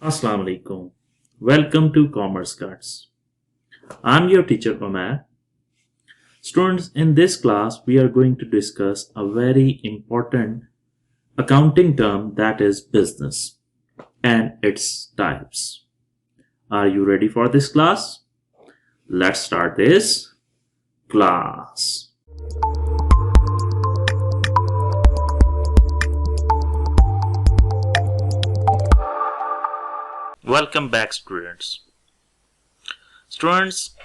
Assalamu alaikum. Welcome to Commerce Guts. I'm your teacher Omer. Students, in this class we are going to discuss a very important accounting term, that is business and its types. Are you ready for this class? Let's start this class. Welcome back, students. Students,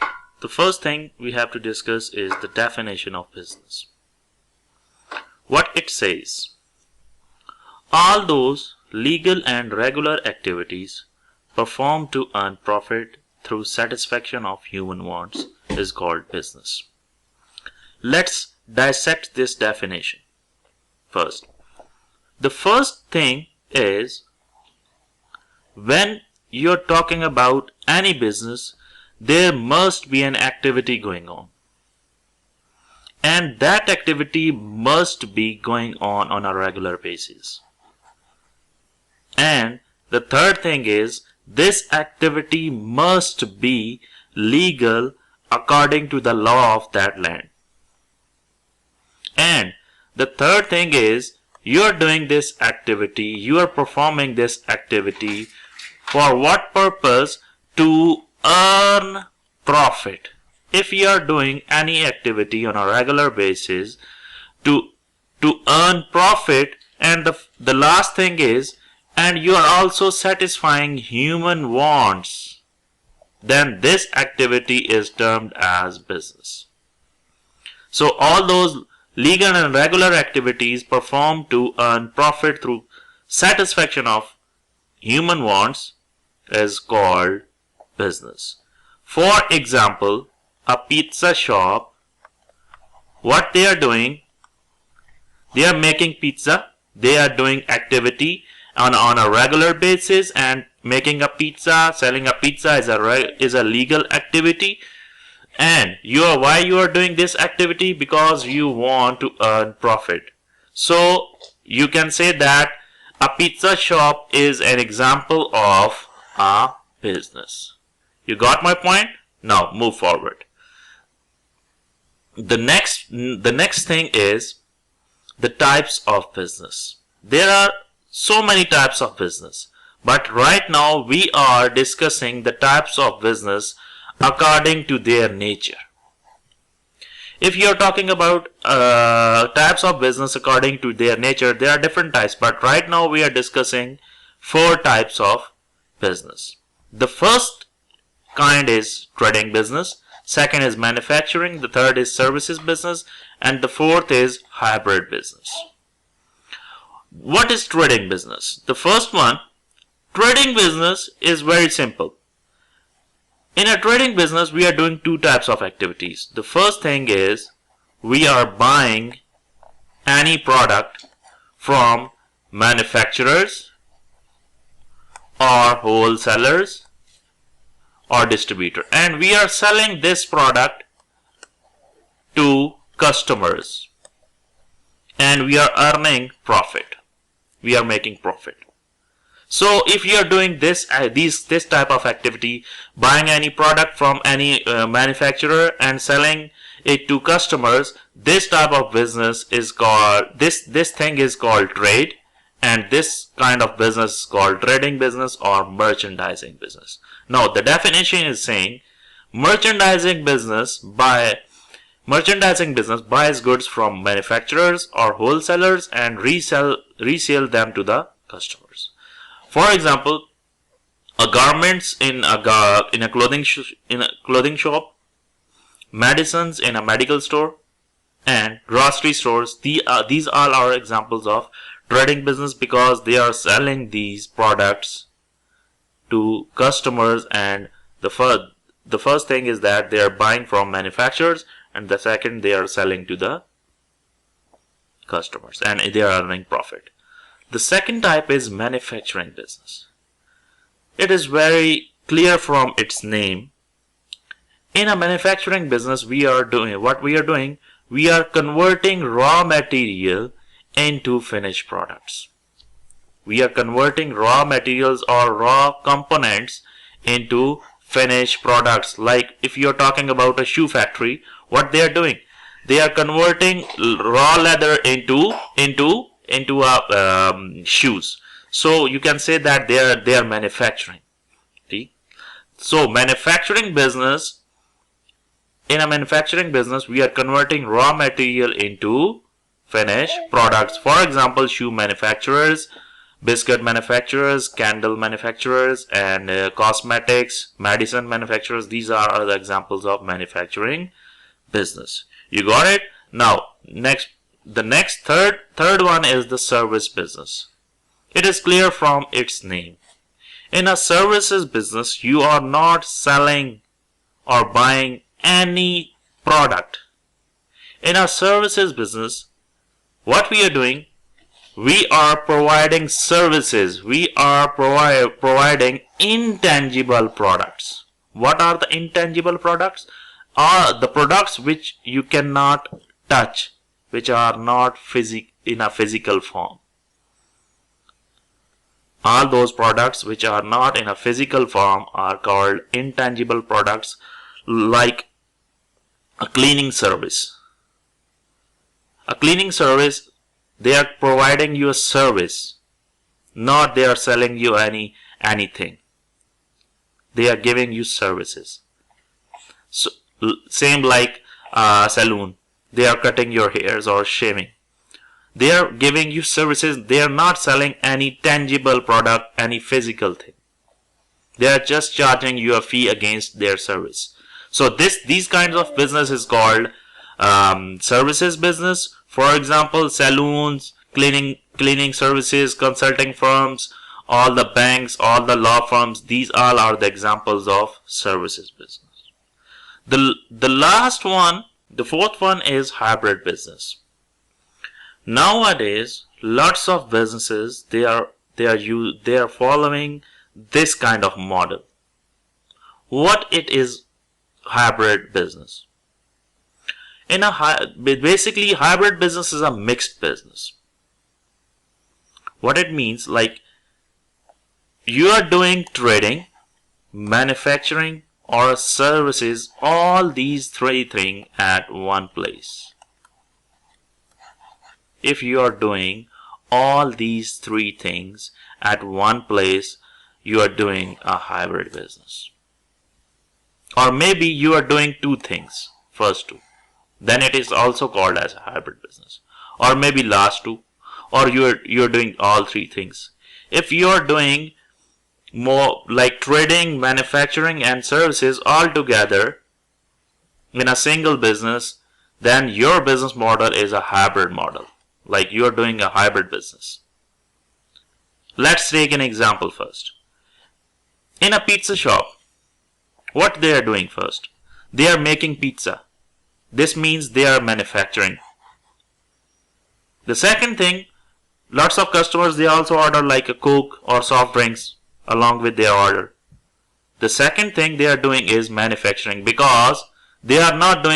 the first thing we have to discuss is the definition of business. What it says: all those legal and regular activities performed to earn profit through satisfaction of human wants is called business. Let's dissect this definition. First, the first thing is, when you're talking about any business, there must be an activity going on. And that activity must be going on a regular basis. And the third thing is, this activity must be legal according to the law of that land. And the third thing is, you are doing this activity, you are performing this activity for what purpose? To earn profit. If you are doing any activity on a regular basis to earn profit, and the last thing is, and you are also satisfying human wants, then this activity is termed as business. So all those legal and regular activities performed to earn profit through satisfaction of human wants is called business. For example, a pizza shop, what they are doing, they are making pizza, they are doing activity on a regular basis, and making a pizza, selling a pizza is a legal activity. And why you are doing this activity? Because you want to earn profit. So you can say that a pizza shop is an example of a business. You got my point? Now move forward. The next thing is the types of business. There are so many types of business, but right now we are discussing the types of business according to their nature. If you are talking about types of business according to their nature, there are different types, but right now we are discussing 4 types of business. The first kind is trading business, second is manufacturing, the third is services business, and the fourth is hybrid business. What is trading business? The first one, trading business, is very simple. In a trading business, we are doing 2 types of activities. The first thing is, we are buying any product from manufacturers or wholesalers or distributor, and we are selling this product to customers, and we are earning profit. We are making profit. So if you are doing this type of activity, buying any product from any manufacturer and selling it to customers, this type of business is called, this thing is called trade, and this kind of business is called trading business or merchandising business. Now the definition is saying, merchandising business buys goods from manufacturers or wholesalers and resell them to the customers. For example, garments in a clothing shop, medicines in a medical store, and grocery stores. These all are examples of trading business, because they are selling these products to customers, and the first thing is that they are buying from manufacturers, and the second, they are selling to the customers, and they are earning profit. The second type is manufacturing business. It is very clear from its name. In a manufacturing business, we are converting raw material into finished products. We are converting raw materials or raw components into finished products. Like if you're talking about a shoe factory, what they are doing, they are converting raw leather into shoes. So you can say that they are manufacturing. See? So manufacturing business, in a manufacturing business, we are converting raw material into finished products. For example, shoe manufacturers, biscuit manufacturers, candle manufacturers, and cosmetics, medicine manufacturers. These are the examples of manufacturing business. You got it? Now, third one is the service business. It is clear from its name. In a services business, you are not selling or buying any product. In a services business, what we are doing, we are providing services. We are providing intangible products. What are the intangible products? Are the products which you cannot touch, which are not in a physical form. All those products which are not in a physical form are called intangible products, like a cleaning service. A cleaning service, they are providing you a service, not they are selling you anything. They are giving you services. So same like a salon, they are cutting your hairs or shaving. They are giving you services. They are not selling any tangible product, any physical thing. They are just charging you a fee against their service. So these kinds of business is called services business. For example, saloons, cleaning services, consulting firms, all the banks, all the law firms. These all are the examples of services business. The last one, the fourth one, is hybrid business. Nowadays, lots of businesses they are following this kind of model. What it is, hybrid business? Basically, hybrid business is a mixed business. What it means, like you are doing trading, manufacturing, or services, all these three things at one place. If you are doing all these three things at one place, you are doing a hybrid business. Or maybe you are doing two things, first two, then it is also called as a hybrid business. Or maybe last two, or you're doing all three things. If you are doing more like trading, manufacturing, and services all together in a single business, then your business model is a hybrid model. Like you are doing a hybrid business. Let's take an example first. In a pizza shop, what they are doing first? They are making pizza. This means they are manufacturing. The second thing, lots of customers, they also order like a Coke or soft drinks along with their order. The second thing they are doing is manufacturing, because they are not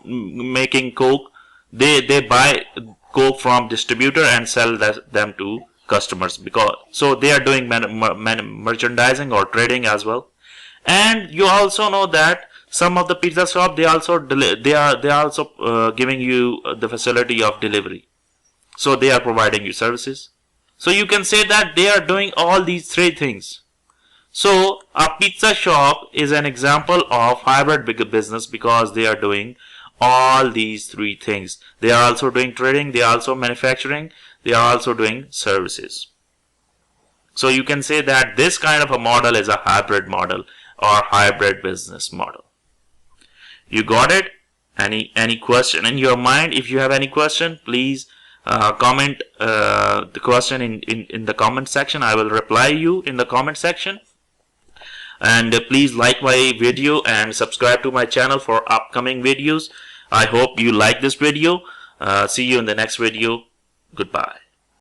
making Coke. They buy Coke from distributor and sell them to customers, so they are doing merchandising or trading as well. And you also know that some of the pizza shop, they are also giving you the facility of delivery. So they are providing you services. So you can say that they are doing all these three things. So a pizza shop is an example of hybrid business, because they are doing all these three things. They are also doing trading, they are also manufacturing, they are also doing services. So you can say that this kind of a model is a hybrid model or hybrid business model. You got it? Any question in your mind? If you have any question, please comment the question in the comment section. I will reply you in the comment section. And please like my video and subscribe to my channel for upcoming videos. I hope you like this video. See you in the next video. Goodbye.